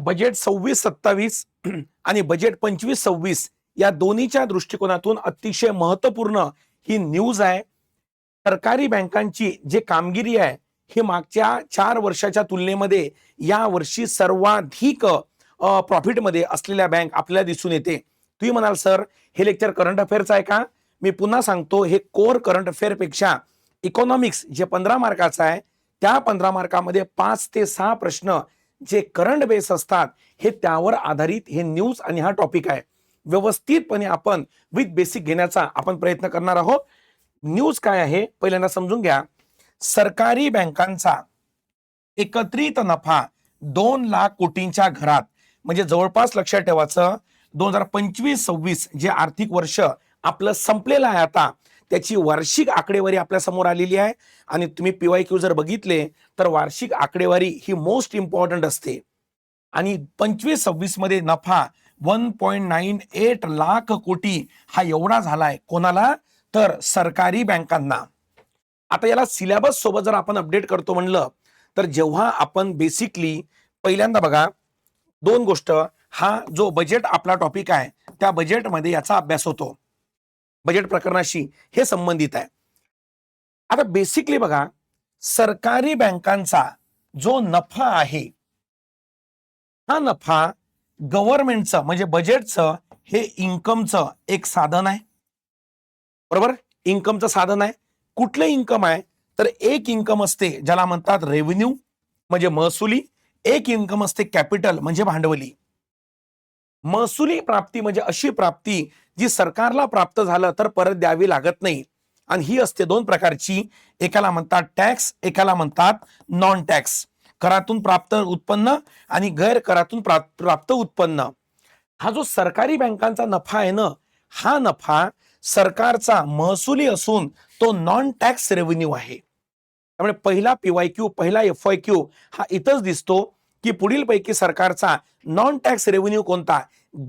Budget 26-27 आणि budget 25-26 या दोन्हीच्या दृष्टिकोनातून अतिशय महत्त्वपूर्ण ही न्यूज आहे. सरकारी बँकांची जे कामगिरी आहे ही मागच्या 4 वर्षाच्या तुलनेमध्ये या वर्षी सर्वाधिक प्रॉफिटमध्ये असलेल्या बँक आपल्याला दिसून येते. तुम्ही म्हणाल सर हे लेक्चर करंट अफेअरचं आहे का? मी पुन्हा सांगतो, हे कोर करंट अफेअर पेक्षा इकॉनॉमिक्स जे 15 मार्काचं आहे त्या 15 मार्कामध्ये 5 ते 6 प्रश्न जे करंट बेस असतात हे त्यावर आधारित हे न्यूज आणि हा टॉपिक आहे. व्यवस्थितपणे आपण विथ बेसिक घेण्याचा आपण प्रयत्न करणार आहोत. न्यूज काय आहे पहिल्यांदा समजून घ्या. सरकारी बँकांचा एकत्रित नफा 2 लाख कोटींच्या घरात, म्हणजे जवळपास लक्षात ठेवायचं 2025-26 जे आर्थिक वर्ष आपलं संपलेलं आहे आता, त्याची वार्षिक आकडेवारी आपल्या समोर आलेली आहे. आणि तुम्ही PYQ जर बघितले तर वार्षिक आकडेवारी ही मोस्ट इम्पॉर्टंट असते. आणि 25-26 मध्ये नफा 1.98 लाख कोटी हा एवढा झालाय. कोणाला? तर सरकारी बँकांना. आता याला सिलेबस सोबत जर आपण अपडेट करतो म्हणलं तर जेव्हा आपण बेसिकली पहिल्यांदा बघा 2 गोष्ट, हा जो बजेट आपला टॉपिक आहे त्या बजेटमध्ये याचा अभ्यास होतो, बजेट प्रकरणाशी हे संबंधित आहे. आता बेसिकली बघा, सरकारी बँकांचा जो नफा आहे हा नफा गव्हर्नमेंटचं म्हणजे बजेटचं हे इन्कमचं एक साधन आहे. बरोबर? इन्कमचं साधन आहे. कुठलं इन्कम आहे? तर एक इन्कम असते ज्याला म्हणतात रेव्हेन्यू म्हणजे महसुली, एक इन्कम असते कॅपिटल म्हणजे भांडवली. महसुली प्राप्ती म्हणजे अशी प्राप्ती जी सरकारला प्राप्त झालं तर परत द्यावी लागत नाही, आणि ही असते 2 प्रकारची. एकाला म्हणतात टॅक्स, एकाला म्हणतात नॉन टॅक्स. करातून प्राप्त उत्पन्न आणि गैर करातून प्राप्त उत्पन्न. हा जो सरकारी बँकांचा नफा आहे ना, हा नफा सरकारचा महसुली असून तो नॉन टॅक्स रेव्हेन्यू आहे. त्यामुळे पहिला PYQ पहिला FYQ हा इथंच दिसतो की पुढील पैकी सरकारचा नॉन टॅक्स रेव्हेन्यू कोणता,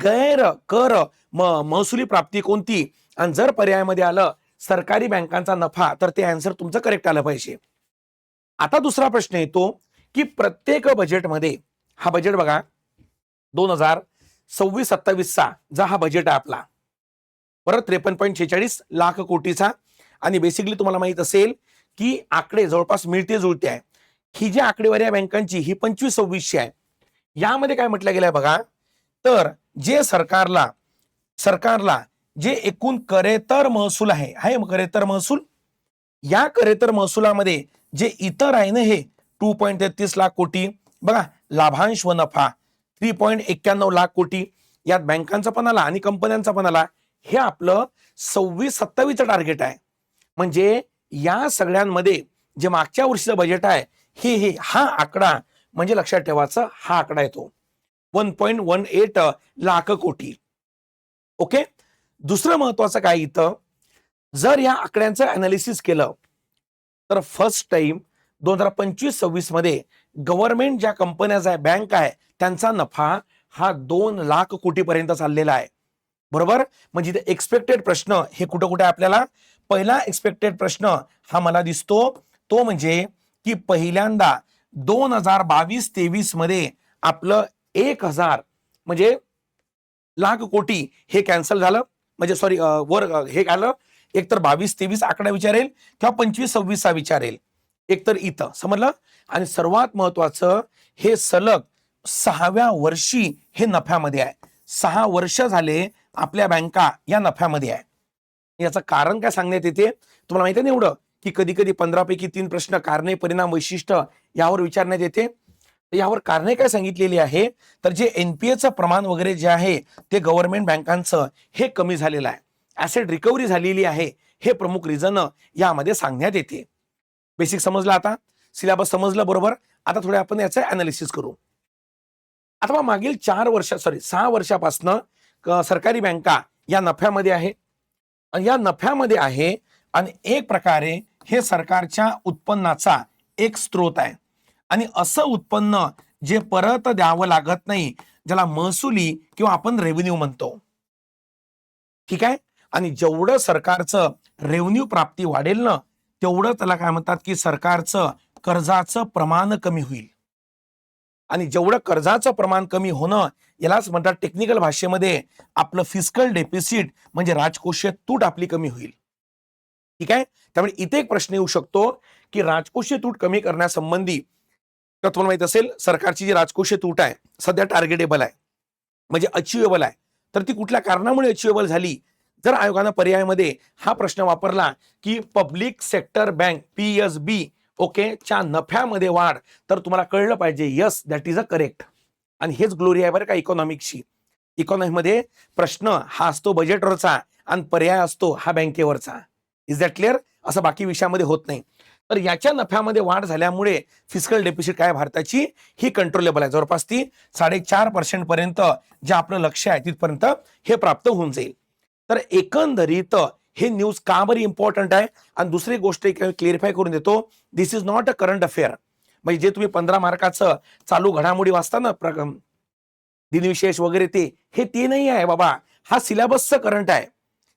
गैर कर महसुली प्राप्ती कोणती, आणि जर पर्यायामध्ये आलं सरकारी बँकांचा नफा तर ते आन्सर तुमचं करेक्ट आलं पाहिजे. आता दुसरा प्रश्न येतो की प्रत्येक बजेटमध्ये, हा बजेट बघा 2026-27 चा जा हा बजेट आहे आपला, परत 53.46 लाख कोटीचा. आणि बेसिकली तुम्हाला माहित असेल की आकडे जवळपास मिळते जुळते आहे. ही जी आकडेवारी आहे बँकांची ही 25-26 आहे. यामध्ये काय म्हटलं गेलंय बघा, तर जे सरकारला जे एकूण करेतर महसूल आहे करेतर महसूल, या करेतर महसुलामध्ये जे इतर आहे ना हे 2.33 लाख कोटी, बघा लाभांश व नफा 3.91 लाख कोटी, यात बँकांचा पण आला आणि कंपन्यांचा पण आला. हे आपलं 26-27चं टार्गेट आहे. म्हणजे या सगळ्यांमध्ये जे मागच्या वर्षीचं बजेट आहे हे हा आकडा म्हणजे लक्षात ठेवायचा हा आकडा येतो 1.18 लाख कोटी. ओके. दुसरं महत्वाचं काय इथं, जर या आकड्यांचं अनालिसिस केलं तर फर्स्ट टाइम 2025-26 मध्ये गव्हर्नमेंट ज्या कंपन्या बँक आहे त्यांचा नफा हा 2 लाख कोटी पर्यंत चाललेला आहे. बरोबर? म्हणजे एक्सपेक्टेड प्रश्न हे कुठं कुठे आपल्याला, पहिला एक्सपेक्टेड प्रश्न हा मला दिसतो तो म्हणजे की पहिल्यांदा 2022-23 मध्ये आपलं 1000 म्हणजे लाख कोटी हे कॅन्सल झालं, म्हणजे सॉरी वर हे आलं. एकतर 22-23 आकडा विचारेल किंवा 25-26 विचारेल, एकतर इथं समजलं. आणि सर्वात महत्वाचं हे सलग 6व्या वर्षी हे नफ्यामध्ये आहे. 6 वर्ष झाले आपल्या बँका या नफ्यामध्ये आहे. याचं कारण काय सांगण्यात येते तुम्हाला माहिती आहे ना एवढं, की कधी कधी 15 पैकी 3 प्रश्न कारणे परिणाम वैशिष्ट्य यावर विचारण्यात येते. यावर कारणे काय सांगितलेली आहे, तर जे NPAचं प्रमाण वगैरे जे आहे ते गव्हर्नमेंट बँकांचं हे कमी झालेलं आहे, ऍसेट रिकव्हरी झालेली आहे, हे प्रमुख रिझन यामध्ये सांगण्यात येते. बेसिक समजलं, आता सिलेबस समजलं बरोबर. आता थोडे आपण याचं अनालिसिस करू. आता मागील 6 वर्षापासून सरकारी बँका या नफ्यामध्ये आहे, आणि या नफ्यामध्ये आहे आणि एक प्रकारे हे सरकारच्या उत्पन्नाचा एक स्रोत आहे. आणि असं उत्पन्न जे परत द्यावं लागत नाही ज्याला महसुली किंवा आपण रेव्हेन्यू म्हणतो. ठीक आहे. आणि जेवढं सरकारचं रेव्हेन्यू प्राप्ती वाढेल ना तेवढं त्याला काय म्हणतात की सरकारचं कर्जाचं प्रमाण कमी होईल. आणि जेवढं कर्जाचं प्रमाण कमी होणं यालाच म्हणतात टेक्निकल भाषेमध्ये आपलं फिस्कल डेफिसिट म्हणजे राजकोषीय तूट आपली कमी होईल. ठीक आहे. त्यामुळे इथे एक प्रश्न येऊ शकतो की राजकोषीय तूट कमी करण्यासंबंधी तर तुम्हाला माहित असेल सरकारची जी राजकोषीय तूट आहे सध्या टार्गेटेबल आहे म्हणजे अचिवेबल आहे. तर ती कुठल्या कारणामुळे अचिवेबल झाली? जर आयोगानं पर्यायामध्ये हा प्रश्न वापरला की public sector bank PSB okay च्या नफ्यामध्ये वाढ, तर तुम्हाला कळलं पाहिजे yes that is a correct. आणि हेच ग्लोरी आहे बरं का इकॉनॉमिक्सची. इकॉनॉमीमध्ये प्रश्न हा असतो बजेटवरचा आणि पर्याय असतो हा बँकेवरचा. Is that clear? असं बाकी विषयामध्ये होत नाही. तर याच्या नफ्यामध्ये वाढ झाल्यामुळे फिस्कल डेफिसिट काय भारताची ही कंट्रोलेबल आहे. जवळपास ती 4.5% पर्यंत जे आपलं लक्ष आहे तिथपर्यंत हे प्राप्त होऊन जाईल. तर एकंदरीत हे न्यूज का बरी इम्पॉर्टंट आहे? आणि दुसरी गोष्ट क्लिअरिफाय करून देतो, this is not a current affair. म्हणजे जे तुम्ही 15 मार्काचं चालू घडामोडी वाचता ना दिनविशेष वगैरे ते नाही आहे बाबा. हा सिलेबसचं करंट आहे.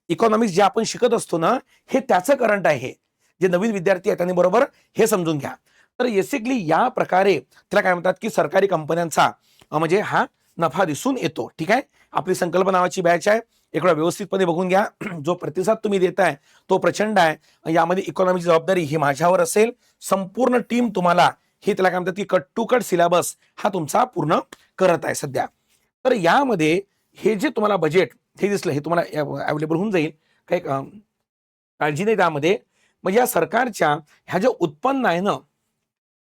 इकॉनॉमिक्स जे आपण शिकत असतो ना हे त्याचं करंट आहे. जे नवीन विद्यार्थी आहेत त्यांनी बरोबर हे समजून घ्या. तर बेसिकली या प्रकारे त्याला काय म्हणतात की सरकारी कंपन्यांचा म्हणजे हा नफा दिसून येतो. ठीक आहे. आपली संकल्प नावाची बॅच आहे. इकडे व्यवस्थितपणे बघून घ्या. जो प्रतिसाद तुम्ही देताय तो प्रचंड आहे. यामध्ये इकॉनॉमिकची जबाबदारी ही माझ्यावर असेल. संपूर्ण टीम तुम्हाला हे त्याला काय म्हणतात की कट टू कट सिलेबस हा तुमचा पूर्ण करत आहे सध्या. तर यामध्ये हे जे तुम्हाला बजेट हे दिसलं हे तुम्हाला अवेलेबल होऊन जाईल. काही काळजी नाही त्यामध्ये. म्हणजे या सरकारच्या ह्या जे उत्पन्न आहे ना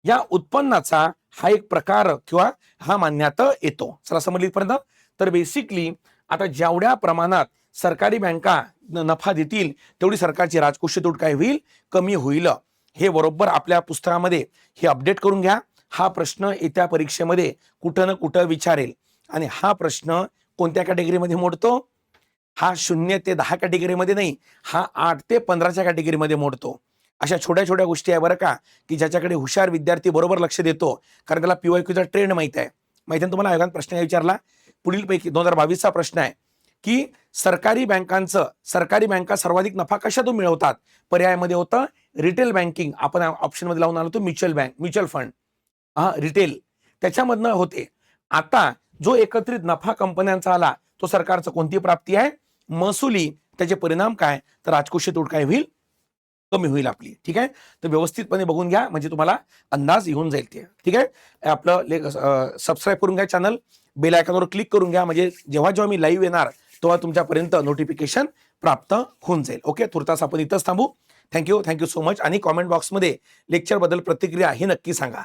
या उत्पन्नाचा हा एक प्रकार किंवा हा मानण्यात येतो. चला समजली पर्यंत. तर बेसिकली आता जेवढ्या प्रमाणात सरकारी बँका नफा देतील तेवढी सरकारची राजकोषीय तूट काय होईल? कमी होईल. हे बरोबर आपल्या पुस्तकामध्ये हे अपडेट करून घ्या. हा प्रश्न येत्या परीक्षेमध्ये कुठं ना कुठं विचारेल. आणि हा प्रश्न कोणत्या कॅटेगरीमध्ये मोडतो? हा 0 ते 10 कॅटेगरीमध्ये नाही, हा 8 ते 15च्या कॅटेगरीमध्ये मोडतो. अशा छोट्या छोट्या गोष्टी आहे बरं का की ज्याच्याकडे हुशार विद्यार्थी बरोबर लक्ष देतो. कारण त्याला PYQचा ट्रेंड माहिती आहे. माहिती आहे तुम्हाला आयोगाने प्रश्न विचारला पुढील पैकी 2022चा प्रश्न आहे की सरकारी बँका सर्वाधिक नफा कशातून मिळवतात? पर्यायामध्ये होतं रिटेल बँकिंग. आपण ऑप्शन मध्ये लावून आलो तो म्युच्युअल फंड रिटेल त्याच्यामधनं होते. आता जो एकत्रित नफा कंपन्यांचा आला तो सरकारचं कोणती प्राप्ती आहे? महसुली. त्याचे परिणाम काय? तर राजकोषीय तूट काय होईल? कमी होईल आपली. ठीक आहे. तर व्यवस्थितपणे बघून घ्या म्हणजे तुम्हाला अंदाज येऊन जाईल ते. ठीक आहे. आपलं सबस्क्राईब करून घ्या चॅनल. बेल आयकॉनवर क्लिक करून घ्या म्हणजे जेव्हा मी लाईव्ह येणार तेव्हा तुमच्यापर्यंत नोटिफिकेशन प्राप्त होऊन जाईल. ओके. तुर्तास आपण इथंच थांबू. Thank you so much. आणि कॉमेंट बॉक्समध्ये लेक्चर बद्दल प्रतिक्रिया हे नक्की सांगा.